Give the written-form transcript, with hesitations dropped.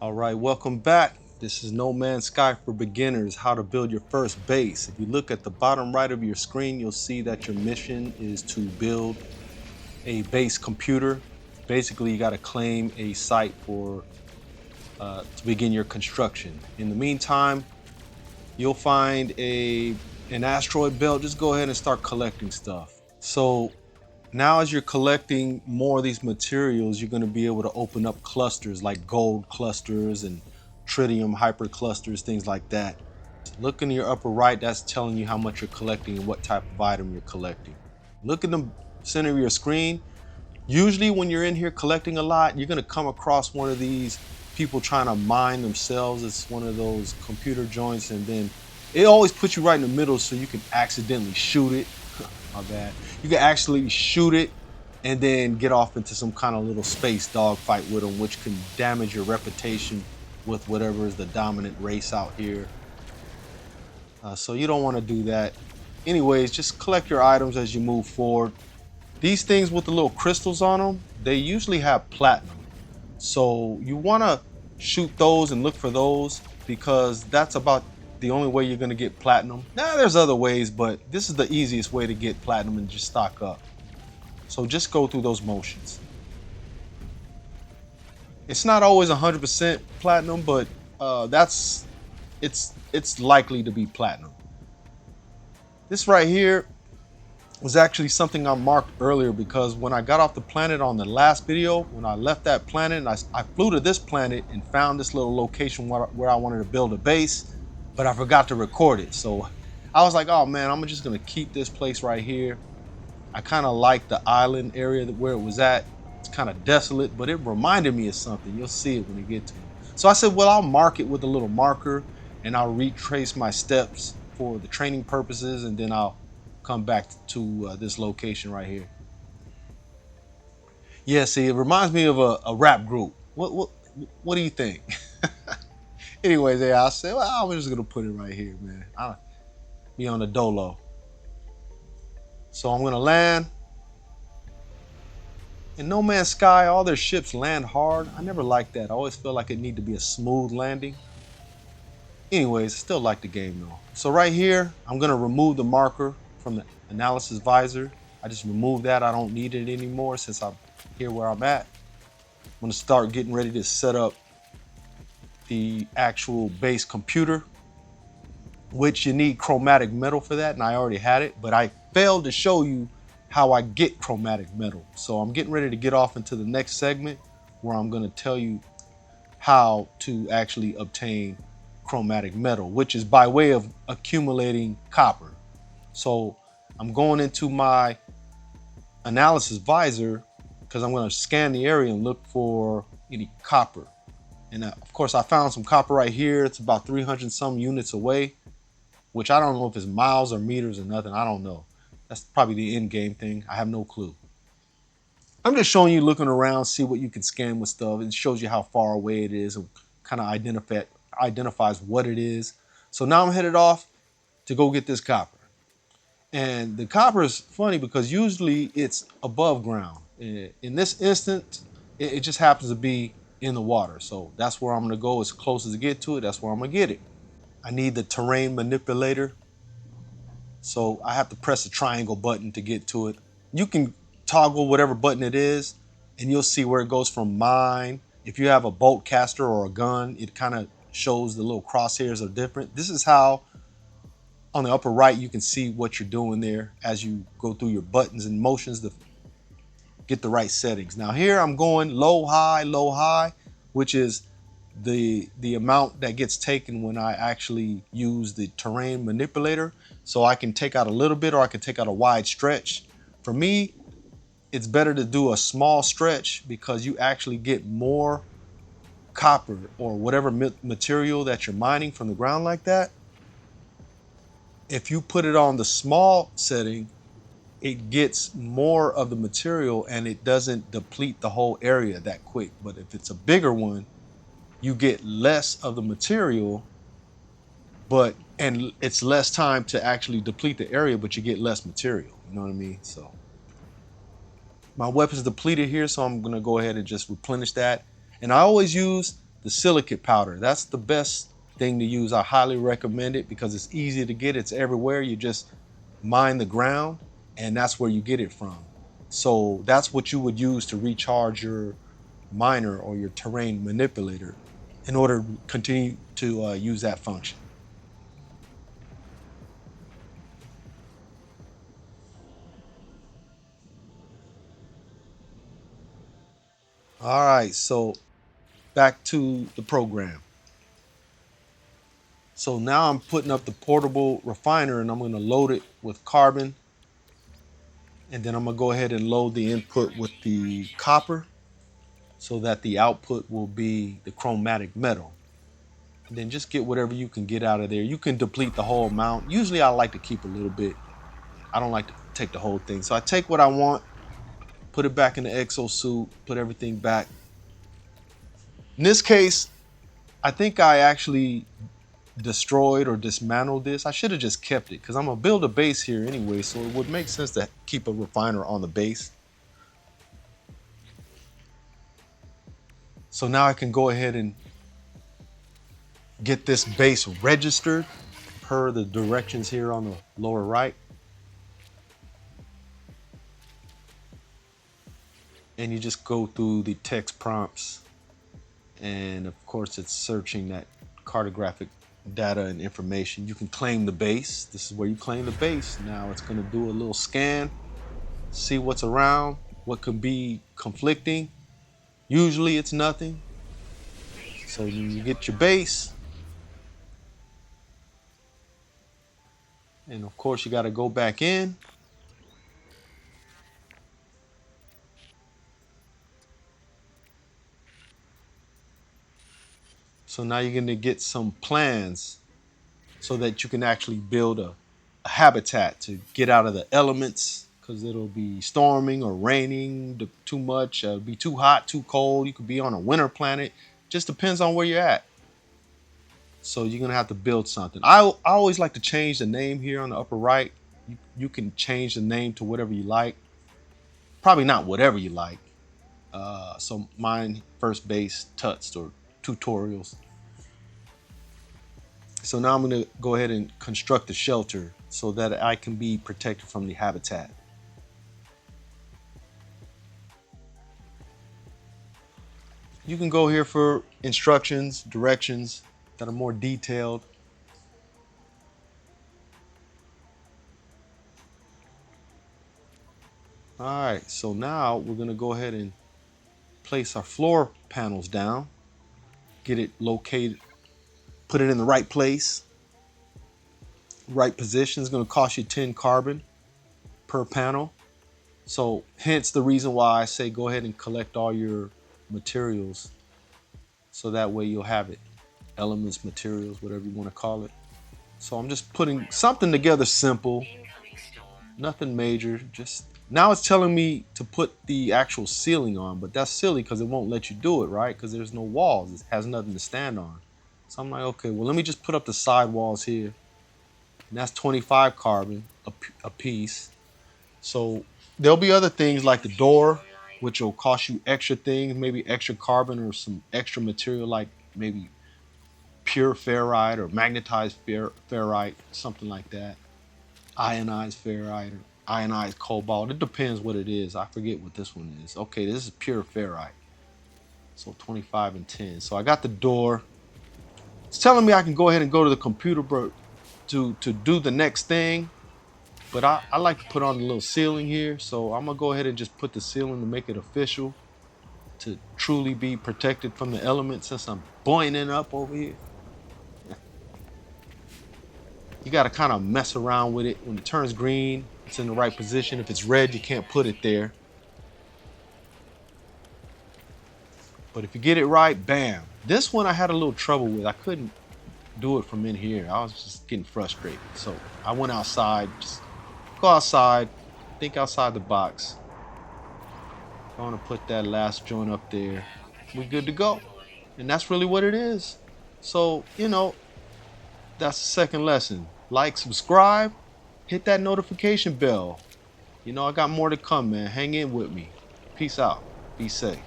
All right, welcome back. This is No Man's Sky for Beginners, how to build your first base. If you look at the bottom right of your screen, you'll see that your mission is to build a base computer. Basically, you got to claim a site for to begin your construction. In the meantime, you'll find an asteroid belt. Just go ahead and start collecting stuff. So now as you're collecting more of these materials, you're going to be able to open up clusters like gold clusters and tritium hyperclusters, things like that. Look in your upper right, that's telling you how much you're collecting and what type of item you're collecting. Look in the center of your screen. Usually when you're in here collecting a lot, you're going to come across one of these people trying to mine themselves. It's one of those computer joints, and then it always puts you right in the middle so you can accidentally shoot it. My bad. You can actually shoot it and then get off into some kind of little space dogfight with them, which can damage your reputation with whatever is the dominant race out here. So you don't want to do that. Anyways, just collect your items as you move forward. These things with the little crystals on them, they usually have platinum. So you want to shoot those and look for those because that's about the only way you're going to get platinum. Now there's other ways, but this is the easiest way to get platinum and just stock up. So just go through those motions. It's not always 100% platinum, but it's likely to be platinum. This right here was actually something I marked earlier because when I got off the planet on the last video, when I left that planet, and I flew to this planet and found this little location where I wanted to build a base, but I forgot to record it. So I was like, oh man, I'm just gonna keep this place right here. I kind of like the island area where it was at. It's kind of desolate, but it reminded me of something. You'll see it when you get to it. So I said, well, I'll mark it with a little marker and I'll retrace my steps for the training purposes, and then I'll come back to this location right here. Yeah, see, it reminds me of a rap group. What do you think? Anyways, yeah, I said, well, I'm just gonna put it right here, man. I'll be on the dolo. So I'm gonna land. In No Man's Sky, all their ships land hard. I never liked that. I always feel like it need to be a smooth landing. Anyways, still like the game though. So right here, I'm gonna remove the marker from the analysis visor. I just removed that. I don't need it anymore since I'm here where I'm at. I'm gonna start getting ready to set up the actual base computer, which you need chromatic metal for that, and I already had it, but I failed to show you how I get chromatic metal. So I'm getting ready to get off into the next segment where I'm gonna tell you how to actually obtain chromatic metal, which is by way of accumulating copper. So I'm going into my analysis visor because I'm going to scan the area and look for any copper. And of course I found some copper right here. It's about 300 some units away, which I don't know if it's miles or meters or nothing. I don't know. That's probably the end game thing. I have no clue. I'm just showing you, looking around, see what you can scan with stuff. It shows you how far away it is and kind of identifies what it is. So now I'm headed off to go get this copper. And the copper is funny because usually it's above ground. In this instance, it just happens to be in the water. So that's where I'm gonna go as close as to get to it. That's where I'm gonna get it. I need the terrain manipulator. So I have to press the triangle button to get to it. You can toggle whatever button it is and you'll see where it goes from mine. If you have a bolt caster or a gun, it kind of shows the little crosshairs are different. This is how on the upper right you can see what you're doing there as you go through your buttons and motions to get the right settings. Now here I'm going low, high, which is the amount that gets taken when I actually use the terrain manipulator. So I can take out a little bit or I can take out a wide stretch. For me, it's better to do a small stretch because you actually get more copper or whatever material that you're mining from the ground like that. If you put it on the small setting, it gets more of the material and it doesn't deplete the whole area that quick. But if it's a bigger one, you get less of the material, and it's less time to actually deplete the area, but you get less material. You know what I mean? So my weapon's depleted here, so I'm gonna go ahead and just replenish that. And I always use the silicate powder. That's the best thing to use. I highly recommend it because it's easy to get. It's everywhere. You just mine the ground and that's where you get it from. So that's what you would use to recharge your miner or your terrain manipulator in order to continue to use that function. All right, so back to the program. So now I'm putting up the portable refiner and I'm going to load it with carbon. And then I'm going to go ahead and load the input with the copper so that the output will be the chromatic metal. And then just get whatever you can get out of there. You can deplete the whole amount. Usually I like to keep a little bit. I don't like to take the whole thing. So I take what I want, put it back in the exosuit, put everything back. In this case, I think I actually destroyed or dismantled this. I should have just kept it because I'm gonna build a base here anyway, so it would make sense to keep a refiner on the base. So now I can go ahead and get this base registered per the directions here on the lower right. And you just go through the text prompts, and of course it's searching that cartographic data and information. You can claim the base. This is where you claim the base. Now it's going to do a little scan, see what's around, what could be conflicting. Usually it's nothing. So you get your base, and of course you got to go back in. So now you're going to get some plans so that you can actually build a habitat to get out of the elements, because it'll be storming or raining too much, it'll be too hot, too cold. You could be on a winter planet. Just depends on where you're at. So you're going to have to build something. I always like to change the name here on the upper right. You can change the name to whatever you like. Probably not whatever you like. So mine, first base, tuts or tutorials. So now I'm going to go ahead and construct a shelter so that I can be protected from the habitat. You can go here for instructions, directions that are more detailed. All right, so now we're going to go ahead and place our floor panels down, get it located, put it in the right place, right position. Is going to cost you 10 carbon per panel. So hence the reason why I say go ahead and collect all your materials, so that way you'll have it. Elements, materials, whatever you want to call it. So I'm just putting something together simple, nothing major. Just now it's telling me to put the actual ceiling on, but that's silly because it won't let you do it, right? Because there's no walls. It has nothing to stand on. So I'm like, okay, well, let me just put up the side walls here. And that's 25 carbon a piece. So there'll be other things like the door, which will cost you extra things, maybe extra carbon or some extra material like maybe pure ferrite or magnetized ferrite, something like that. Ionized ferrite or ionized cobalt. It depends what it is. I forget what this one is. Okay, this is pure ferrite. So 25 and 10. So I got the door. It's telling me I can go ahead and go to the computer to do the next thing. But I like to put on the little ceiling here. So I'm going to go ahead and just put the ceiling to make it official, to truly be protected from the elements, since I'm boiling up over here. You got to kind of mess around with it. When it turns green, it's in the right position. If it's red, you can't put it there. But if you get it right, bam. This one I had a little trouble with. I couldn't do it from in here. I was just getting frustrated. So I went outside. Just go outside. Think outside the box. I want to put that last joint up there. We're good to go. And that's really what it is. So, that's the second lesson. Like, subscribe, hit that notification bell. I got more to come, man. Hang in with me. Peace out. Be safe.